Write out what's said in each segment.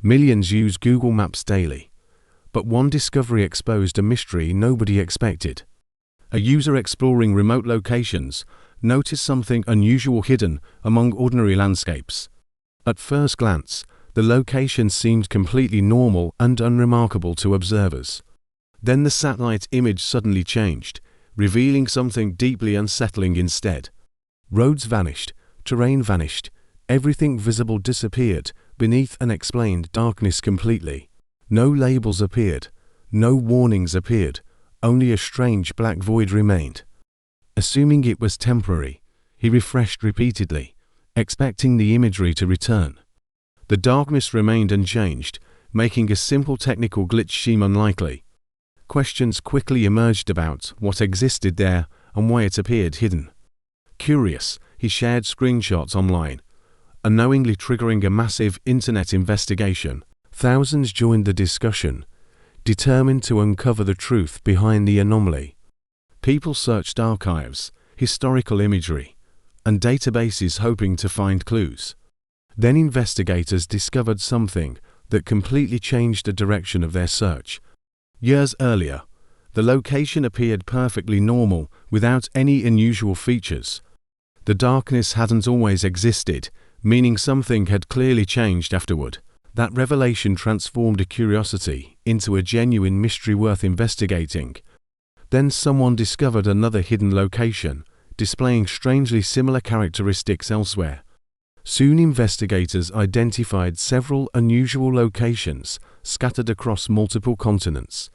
Millions use Google Maps daily. But one discovery exposed a mystery nobody expected. A user exploring remote locations noticed something unusual hidden among ordinary landscapes. At first glance, the location seemed completely normal and unremarkable to observers. Then the satellite image suddenly changed, revealing something deeply unsettling instead. Roads vanished, terrain vanished, everything visible disappeared beneath unexplained darkness completely. No labels appeared, no warnings appeared, only a strange black void remained. Assuming it was temporary, he refreshed repeatedly, expecting the imagery to return. The darkness remained unchanged, making a simple technical glitch seem unlikely. Questions quickly emerged about what existed there and why it appeared hidden. Curious, he shared screenshots online, unknowingly triggering a massive internet investigation. Thousands joined the discussion, determined to uncover the truth behind the anomaly. People searched archives, historical imagery, and databases hoping to find clues. Then investigators discovered something that completely changed the direction of their search. Years earlier, the location appeared perfectly normal without any unusual features. The darkness hadn't always existed, meaning something had clearly changed afterward. That revelation transformed a curiosity into a genuine mystery worth investigating. Then someone discovered another hidden location, displaying strangely similar characteristics elsewhere. Soon investigators identified several unusual locations scattered across multiple continents.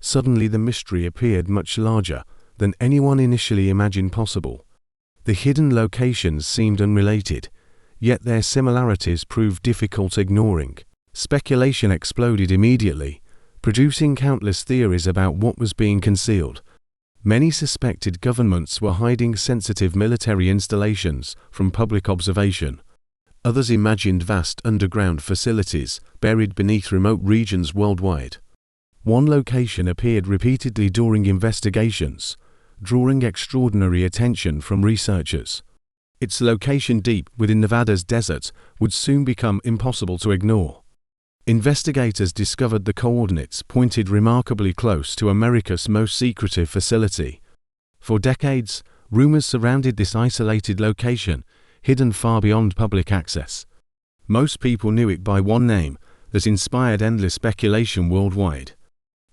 Suddenly the mystery appeared much larger than anyone initially imagined possible. The hidden locations seemed unrelated, yet their similarities proved difficult ignoring. Speculation exploded immediately, producing countless theories about what was being concealed. Many suspected governments were hiding sensitive military installations from public observation. Others imagined vast underground facilities buried beneath remote regions worldwide. One location appeared repeatedly during investigations, drawing extraordinary attention from researchers. Its location deep within Nevada's desert would soon become impossible to ignore. Investigators discovered the coordinates pointed remarkably close to America's most secretive facility. For decades, rumors surrounded this isolated location, hidden far beyond public access. Most people knew it by one name that inspired endless speculation worldwide.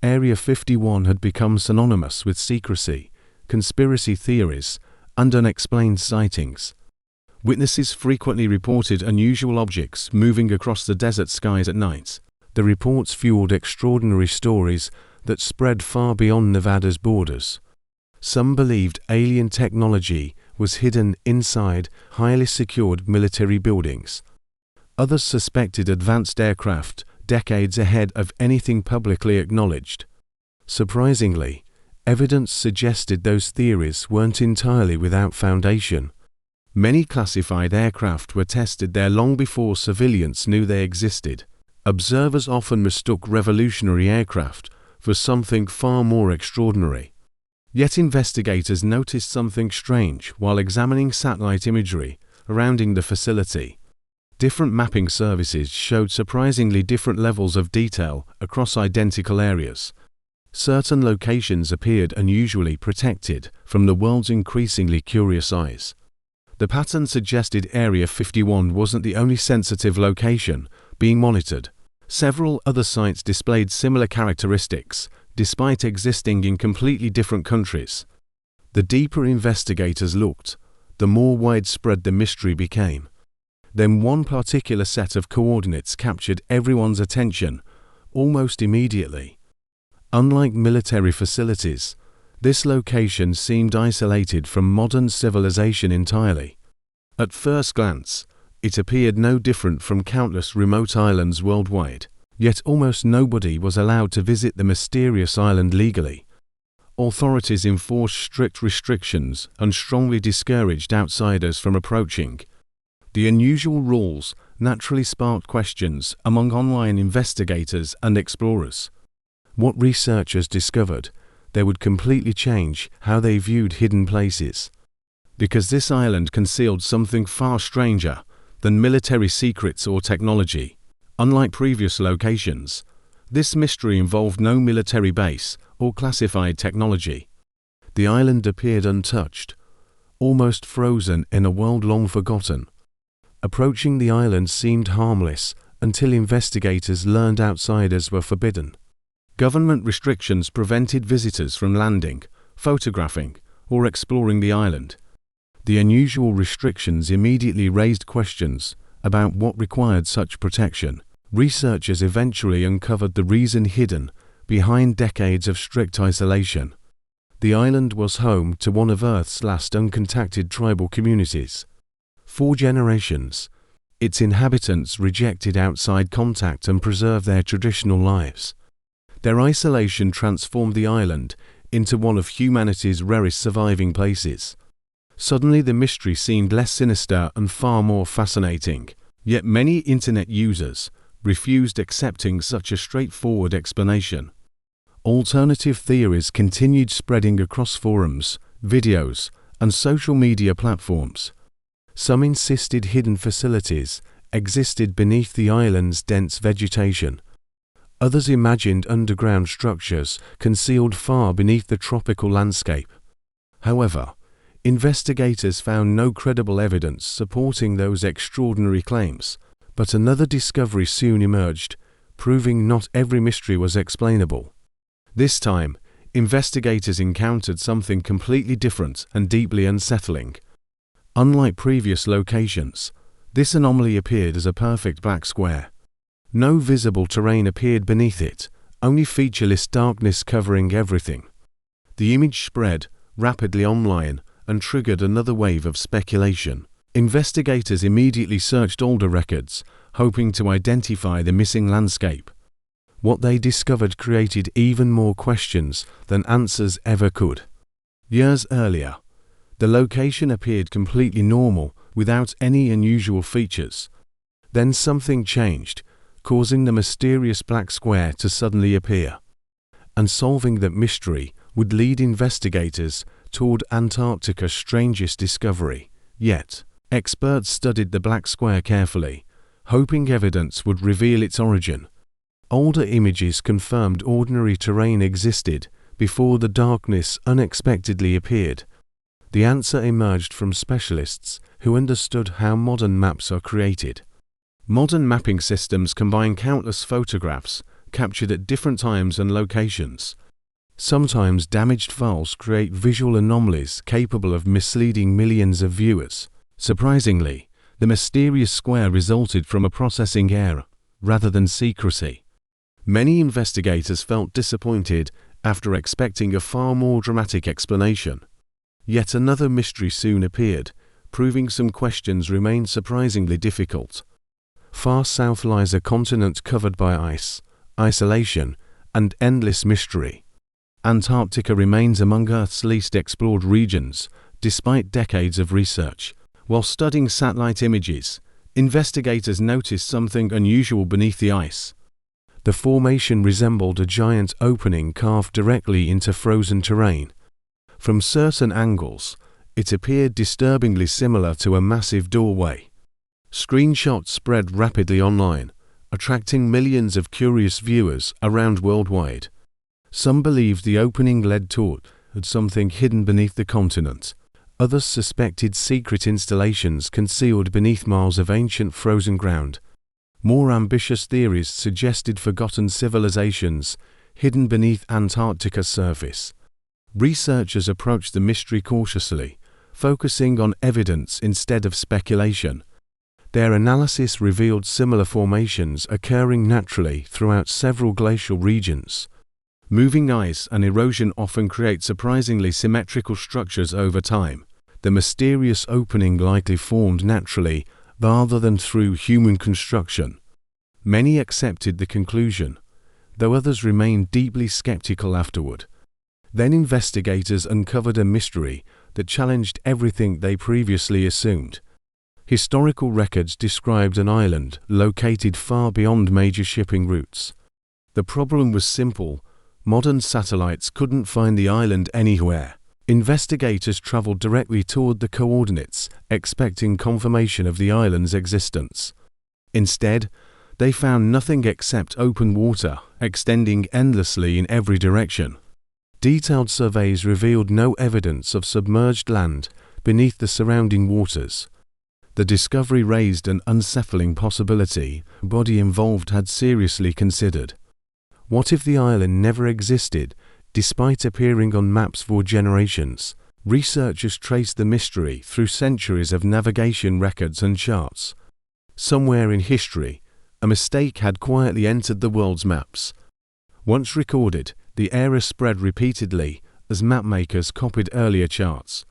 Area 51 had become synonymous with secrecy, conspiracy theories, and unexplained sightings. Witnesses frequently reported unusual objects moving across the desert skies at night. The reports fueled extraordinary stories that spread far beyond Nevada's borders. Some believed alien technology was hidden inside highly secured military buildings. Others suspected advanced aircraft decades ahead of anything publicly acknowledged. Surprisingly, evidence suggested those theories weren't entirely without foundation. Many classified aircraft were tested there long before civilians knew they existed. Observers often mistook revolutionary aircraft for something far more extraordinary. Yet investigators noticed something strange while examining satellite imagery surrounding the facility. Different mapping services showed surprisingly different levels of detail across identical areas. Certain locations appeared unusually protected from the world's increasingly curious eyes. The pattern suggested Area 51 wasn't the only sensitive location being monitored. Several other sites displayed similar characteristics, despite existing in completely different countries. The deeper investigators looked, the more widespread the mystery became. Then one particular set of coordinates captured everyone's attention almost immediately. Unlike military facilities, this location seemed isolated from modern civilization entirely. At first glance, it appeared no different from countless remote islands worldwide, yet almost nobody was allowed to visit the mysterious island legally. Authorities enforced strict restrictions and strongly discouraged outsiders from approaching. The unusual rules naturally sparked questions among online investigators and explorers. What researchers discovered, they would completely change how they viewed hidden places. Because this island concealed something far stranger than military secrets or technology. Unlike previous locations, this mystery involved no military base or classified technology. The island appeared untouched, almost frozen in a world long forgotten. Approaching the island seemed harmless until investigators learned outsiders were forbidden. Government restrictions prevented visitors from landing, photographing, or exploring the island. The unusual restrictions immediately raised questions about what required such protection. Researchers eventually uncovered the reason hidden behind decades of strict isolation. The island was home to one of Earth's last uncontacted tribal communities. For generations, its inhabitants rejected outside contact and preserved their traditional lives. Their isolation transformed the island into one of humanity's rarest surviving places. Suddenly the mystery seemed less sinister and far more fascinating, yet many internet users refused accepting such a straightforward explanation. Alternative theories continued spreading across forums, videos, and social media platforms. Some insisted hidden facilities existed beneath the island's dense vegetation. Others imagined underground structures concealed far beneath the tropical landscape. However, investigators found no credible evidence supporting those extraordinary claims, but another discovery soon emerged, proving not every mystery was explainable. This time, investigators encountered something completely different and deeply unsettling. Unlike previous locations, this anomaly appeared as a perfect black square. No visible terrain appeared beneath it, only featureless darkness covering everything. The image spread rapidly online and triggered another wave of speculation. Investigators immediately searched older records, hoping to identify the missing landscape. What they discovered created even more questions than answers ever could. Years earlier, the location appeared completely normal, without any unusual features. Then something changed, causing the mysterious black square to suddenly appear. And solving that mystery would lead investigators toward Antarctica's strangest discovery. Yet, experts studied the black square carefully, hoping evidence would reveal its origin. Older images confirmed ordinary terrain existed before the darkness unexpectedly appeared. The answer emerged from specialists who understood how modern maps are created. Modern mapping systems combine countless photographs captured at different times and locations. Sometimes damaged files create visual anomalies capable of misleading millions of viewers. Surprisingly, the mysterious square resulted from a processing error, rather than secrecy. Many investigators felt disappointed after expecting a far more dramatic explanation. Yet another mystery soon appeared, proving some questions remained surprisingly difficult. Far south lies a continent covered by ice, isolation, and endless mystery. Antarctica remains among Earth's least explored regions, despite decades of research. While studying satellite images, investigators noticed something unusual beneath the ice. The formation resembled a giant opening carved directly into frozen terrain. From certain angles, it appeared disturbingly similar to a massive doorway. Screenshots spread rapidly online, attracting millions of curious viewers around worldwide. Some believed the opening led toward something hidden beneath the continent. Others suspected secret installations concealed beneath miles of ancient frozen ground. More ambitious theories suggested forgotten civilizations hidden beneath Antarctica's surface. Researchers approached the mystery cautiously, focusing on evidence instead of speculation. Their analysis revealed similar formations occurring naturally throughout several glacial regions. Moving ice and erosion often create surprisingly symmetrical structures over time. The mysterious opening likely formed naturally rather than through human construction. Many accepted the conclusion, though others remained deeply skeptical afterward. Then investigators uncovered a mystery that challenged everything they previously assumed. Historical records described an island located far beyond major shipping routes. The problem was simple: modern satellites couldn't find the island anywhere. Investigators traveled directly toward the coordinates, expecting confirmation of the island's existence. Instead, They found nothing except open water, extending endlessly in every direction. Detailed surveys revealed no evidence of submerged land beneath the surrounding waters. The discovery raised an unsettling possibility the body involved had seriously considered. What if the island never existed, despite appearing on maps for generations? Researchers traced the mystery through centuries of navigation records and charts. Somewhere in history, a mistake had quietly entered the world's maps. Once recorded, the error spread repeatedly as mapmakers copied earlier charts.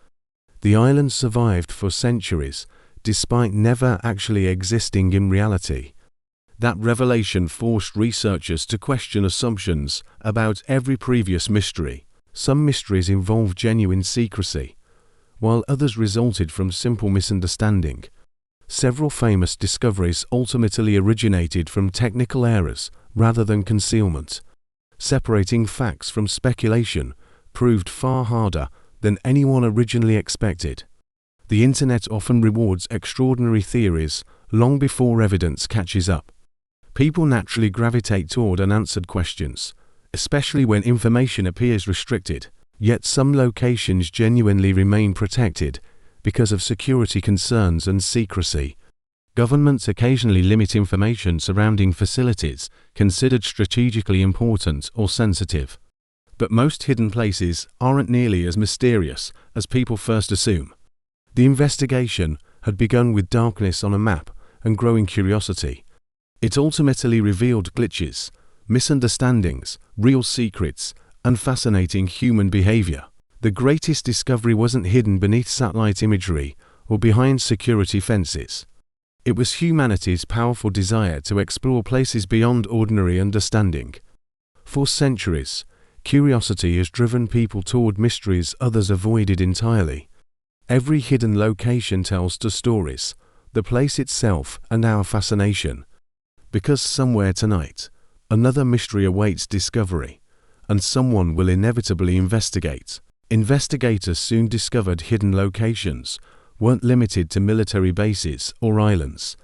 The island survived for centuries, despite never actually existing in reality. That revelation forced researchers to question assumptions about every previous mystery. Some mysteries involved genuine secrecy, while others resulted from simple misunderstanding. Several famous discoveries ultimately originated from technical errors rather than concealment. Separating facts from speculation proved far harder than anyone originally expected. The internet often rewards extraordinary theories long before evidence catches up. People naturally gravitate toward unanswered questions, especially when information appears restricted. Yet some locations genuinely remain protected because of security concerns and secrecy. Governments occasionally limit information surrounding facilities considered strategically important or sensitive. But most hidden places aren't nearly as mysterious as people first assume. The investigation had begun with darkness on a map and growing curiosity. It ultimately revealed glitches, misunderstandings, real secrets, and fascinating human behavior. The greatest discovery wasn't hidden beneath satellite imagery or behind security fences. It was humanity's powerful desire to explore places beyond ordinary understanding. For centuries, curiosity has driven people toward mysteries others avoided entirely. Every hidden location tells two stories, the place itself and our fascination. Because somewhere tonight, another mystery awaits discovery, and someone will inevitably investigate. Investigators soon discovered hidden locations weren't limited to military bases or islands.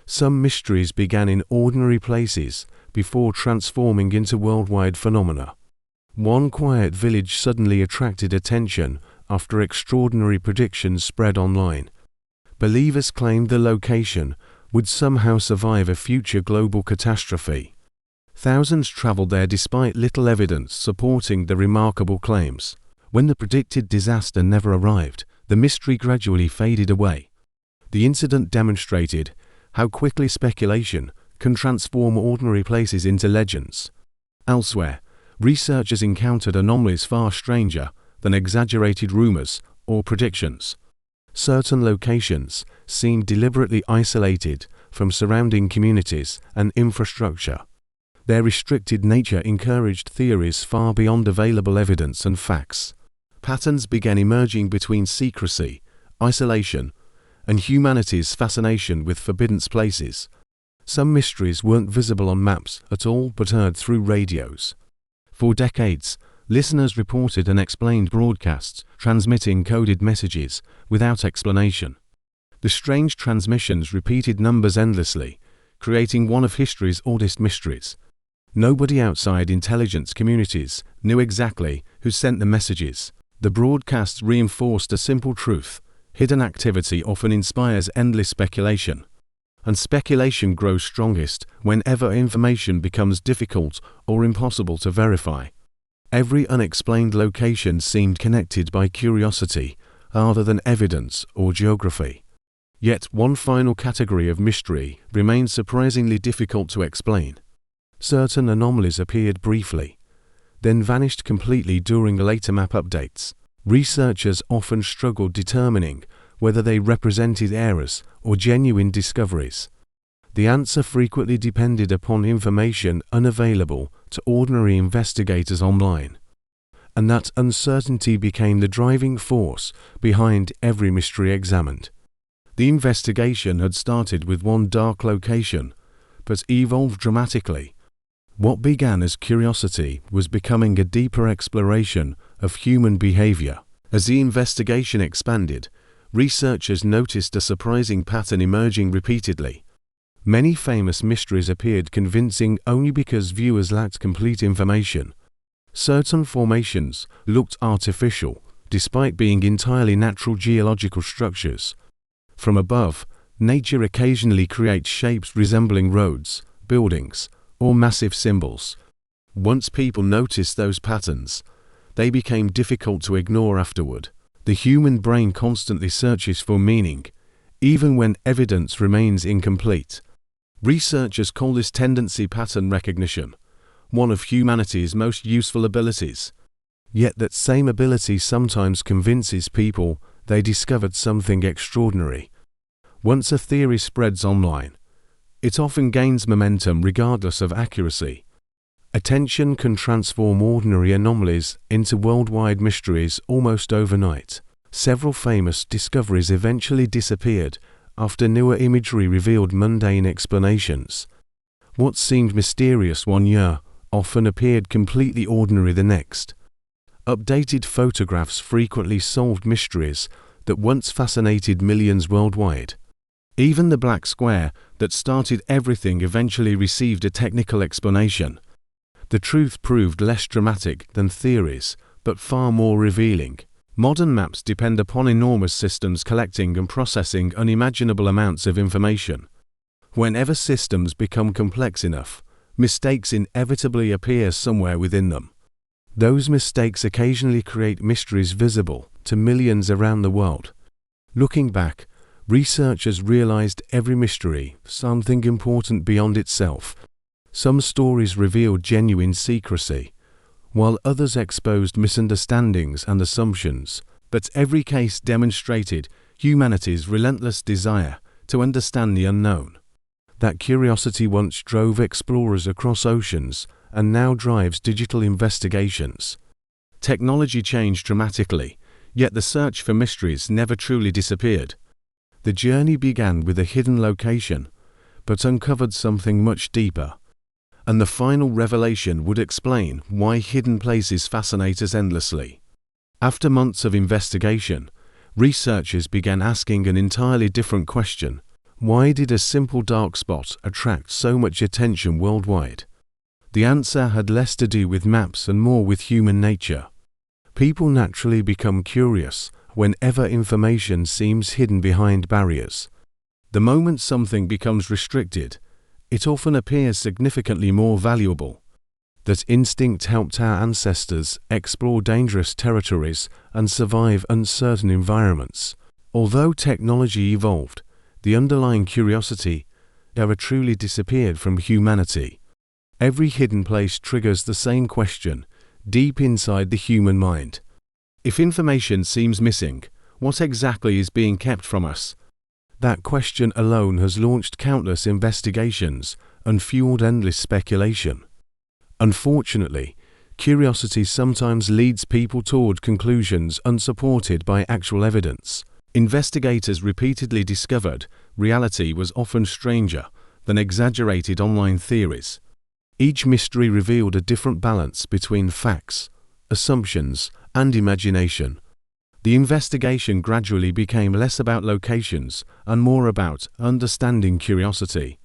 Some mysteries began in ordinary places before transforming into worldwide phenomena. One quiet village suddenly attracted attention after extraordinary predictions spread online. Believers claimed the location would somehow survive a future global catastrophe. Thousands traveled there despite little evidence supporting the remarkable claims. When the predicted disaster never arrived, the mystery gradually faded away. The incident demonstrated how quickly speculation can transform ordinary places into legends. Elsewhere, researchers encountered anomalies far stranger than exaggerated rumors or predictions. Certain locations seemed deliberately isolated from surrounding communities and infrastructure. Their restricted nature encouraged theories far beyond available evidence and facts. Patterns began emerging between secrecy, isolation, and humanity's fascination with forbidden places. Some mysteries weren't visible on maps at all but heard through radios. For decades, listeners reported unexplained broadcasts transmitting coded messages without explanation. The strange transmissions repeated numbers endlessly, creating one of history's oldest mysteries. Nobody outside intelligence communities knew exactly who sent the messages. The broadcasts reinforced a simple truth: hidden activity often inspires endless speculation. And speculation grows strongest whenever information becomes difficult or impossible to verify. Every unexplained location seemed connected by curiosity rather than evidence or geography. Yet one final category of mystery remained surprisingly difficult to explain. Certain anomalies appeared briefly, then vanished completely during later map updates. Researchers often struggled determining whether they represented errors or genuine discoveries. The answer frequently depended upon information unavailable to ordinary investigators online, and that uncertainty became the driving force behind every mystery examined. The investigation had started with one dark location, but evolved dramatically. What began as curiosity was becoming a deeper exploration of human behavior. As the investigation expanded, researchers noticed a surprising pattern emerging repeatedly. Many famous mysteries appeared convincing only because viewers lacked complete information. Certain formations looked artificial, despite being entirely natural geological structures. From above, nature occasionally creates shapes resembling roads, buildings, or massive symbols. Once people noticed those patterns, they became difficult to ignore afterward. The human brain constantly searches for meaning, even when evidence remains incomplete. Researchers call this tendency pattern recognition, one of humanity's most useful abilities. Yet that same ability sometimes convinces people they discovered something extraordinary. Once a theory spreads online, it often gains momentum regardless of accuracy. Attention can transform ordinary anomalies into worldwide mysteries almost overnight. Several famous discoveries eventually disappeared after newer imagery revealed mundane explanations. What seemed mysterious one year often appeared completely ordinary the next. Updated photographs frequently solved mysteries that once fascinated millions worldwide. Even the black square that started everything eventually received a technical explanation. The truth proved less dramatic than theories, but far more revealing. Modern maps depend upon enormous systems collecting and processing unimaginable amounts of information. Whenever systems become complex enough, mistakes inevitably appear somewhere within them. Those mistakes occasionally create mysteries visible to millions around the world. Looking back, researchers realized every mystery, something important beyond itself. Some stories revealed genuine secrecy, while others exposed misunderstandings and assumptions. But every case demonstrated humanity's relentless desire to understand the unknown. That curiosity once drove explorers across oceans and now drives digital investigations. Technology changed dramatically, yet the search for mysteries never truly disappeared. The journey began with a hidden location, but uncovered something much deeper. And the final revelation would explain why hidden places fascinate us endlessly. After months of investigation, researchers began asking an entirely different question. Why did a simple dark spot attract so much attention worldwide? The answer had less to do with maps and more with human nature. People naturally become curious whenever information seems hidden behind barriers. The moment something becomes restricted, it often appears significantly more valuable. That instinct helped our ancestors explore dangerous territories and survive uncertain environments. Although technology evolved, the underlying curiosity never truly disappeared from humanity. Every hidden place triggers the same question, deep inside the human mind. If information seems missing, what exactly is being kept from us? That question alone has launched countless investigations and fueled endless speculation. Unfortunately, curiosity sometimes leads people toward conclusions unsupported by actual evidence. Investigators repeatedly discovered reality was often stranger than exaggerated online theories. Each mystery revealed a different balance between facts, assumptions, and imagination. The investigation gradually became less about locations and more about understanding curiosity.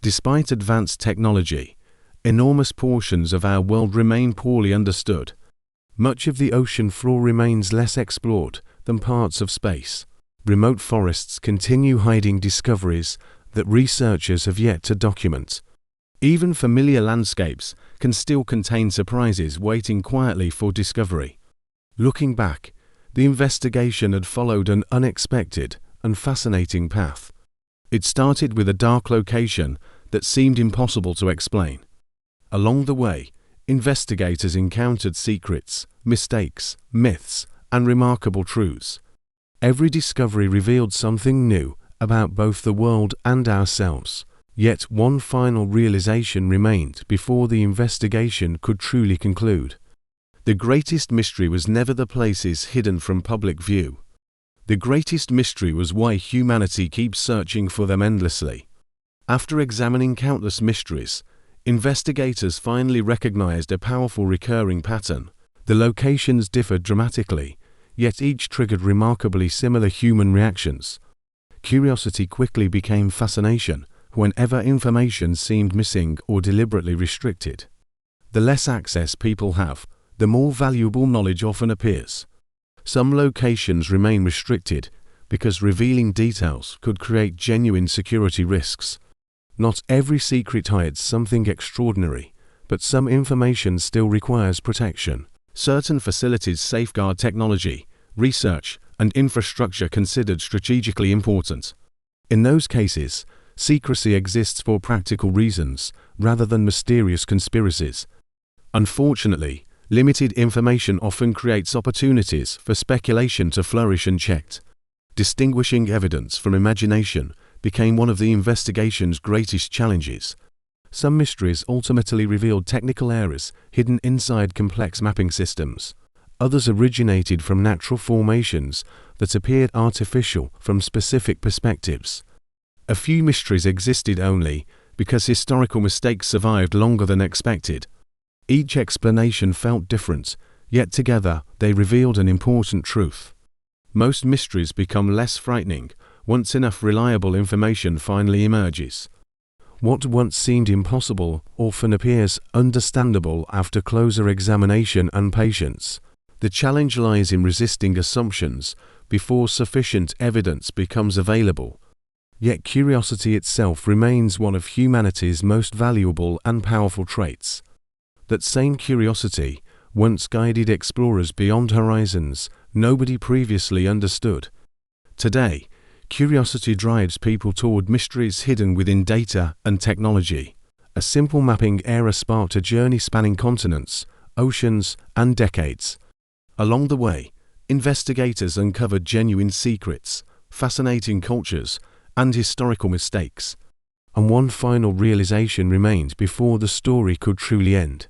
Despite advanced technology, enormous portions of our world remain poorly understood. Much of the ocean floor remains less explored than parts of space. Remote forests continue hiding discoveries that researchers have yet to document. Even familiar landscapes can still contain surprises waiting quietly for discovery. Looking back, the investigation had followed an unexpected and fascinating path. It started with a dark location that seemed impossible to explain. Along the way, investigators encountered secrets, mistakes, myths, and remarkable truths. Every discovery revealed something new about both the world and ourselves. Yet one final realization remained before the investigation could truly conclude. The greatest mystery was never the places hidden from public view. The greatest mystery was why humanity keeps searching for them endlessly. After examining countless mysteries, investigators finally recognized a powerful recurring pattern. The locations differed dramatically, yet each triggered remarkably similar human reactions. Curiosity quickly became fascination, whenever information seemed missing or deliberately restricted. The less access people have, the more valuable knowledge often appears. Some locations remain restricted because revealing details could create genuine security risks. Not every secret hides something extraordinary, but some information still requires protection. Certain facilities safeguard technology, research, and infrastructure considered strategically important. In those cases, secrecy exists for practical reasons rather than mysterious conspiracies. Unfortunately, limited information often creates opportunities for speculation to flourish unchecked. Distinguishing evidence from imagination became one of the investigation's greatest challenges. Some mysteries ultimately revealed technical errors hidden inside complex mapping systems. Others originated from natural formations that appeared artificial from specific perspectives. A few mysteries existed only because historical mistakes survived longer than expected. Each explanation felt different, yet together they revealed an important truth. Most mysteries become less frightening once enough reliable information finally emerges. What once seemed impossible often appears understandable after closer examination and patience. The challenge lies in resisting assumptions before sufficient evidence becomes available. Yet curiosity itself remains one of humanity's most valuable and powerful traits. That same curiosity once guided explorers beyond horizons nobody previously understood. Today, curiosity drives people toward mysteries hidden within data and technology. A simple mapping error sparked a journey spanning continents, oceans, and decades. Along the way, investigators uncovered genuine secrets, fascinating cultures, and historical mistakes. And one final realization remained before the story could truly end.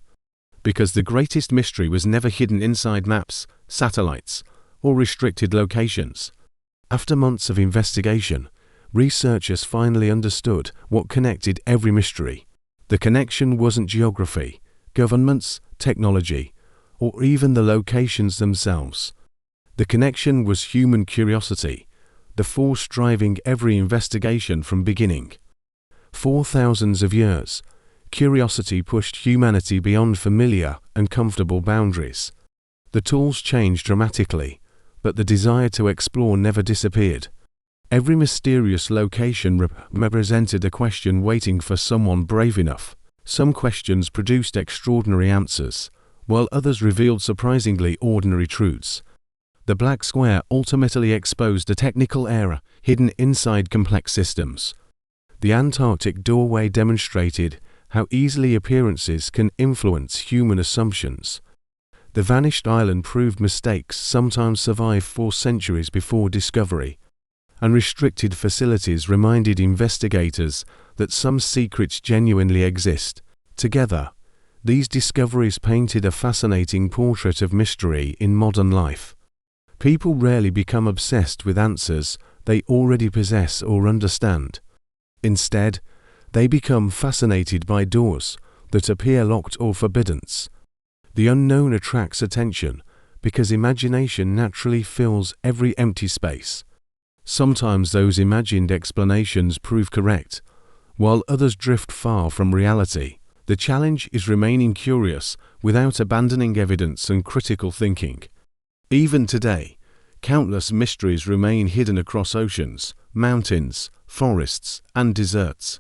Because the greatest mystery was never hidden inside maps, satellites, or restricted locations. After months of investigation, researchers finally understood what connected every mystery. The connection wasn't geography, governments, technology, or even the locations themselves. The connection was human curiosity, the force driving every investigation from beginning. For thousands of years, curiosity pushed humanity beyond familiar and comfortable boundaries. The tools changed dramatically, but the desire to explore never disappeared. Every mysterious location represented a question waiting for someone brave enough. Some questions produced extraordinary answers, while others revealed surprisingly ordinary truths. The black square ultimately exposed a technical error hidden inside complex systems. The Antarctic doorway demonstrated how easily appearances can influence human assumptions. The vanished island proved mistakes sometimes survive for centuries before discovery. And restricted facilities reminded investigators that some secrets genuinely exist. Together, these discoveries painted a fascinating portrait of mystery in modern life. People rarely become obsessed with answers they already possess or understand. Instead, they become fascinated by doors that appear locked or forbidden. The unknown attracts attention because imagination naturally fills every empty space. Sometimes those imagined explanations prove correct, while others drift far from reality. The challenge is remaining curious without abandoning evidence and critical thinking. Even today, countless mysteries remain hidden across oceans, mountains, forests, and deserts.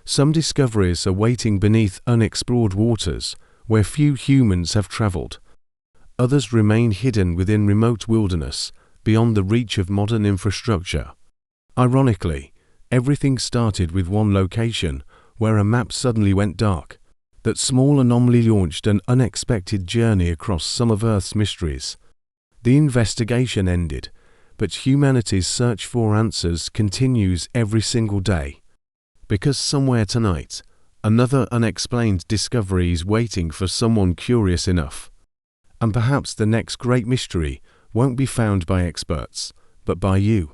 Some discoveries are waiting beneath unexplored waters where few humans have traveled. Others remain hidden within remote wilderness, beyond the reach of modern infrastructure. Ironically, everything started with one location where a map suddenly went dark. That small anomaly launched an unexpected journey across some of Earth's mysteries. The investigation ended, but humanity's search for answers continues every single day. Because somewhere tonight, another unexplained discovery is waiting for someone curious enough. And perhaps the next great mystery won't be found by experts, but by you.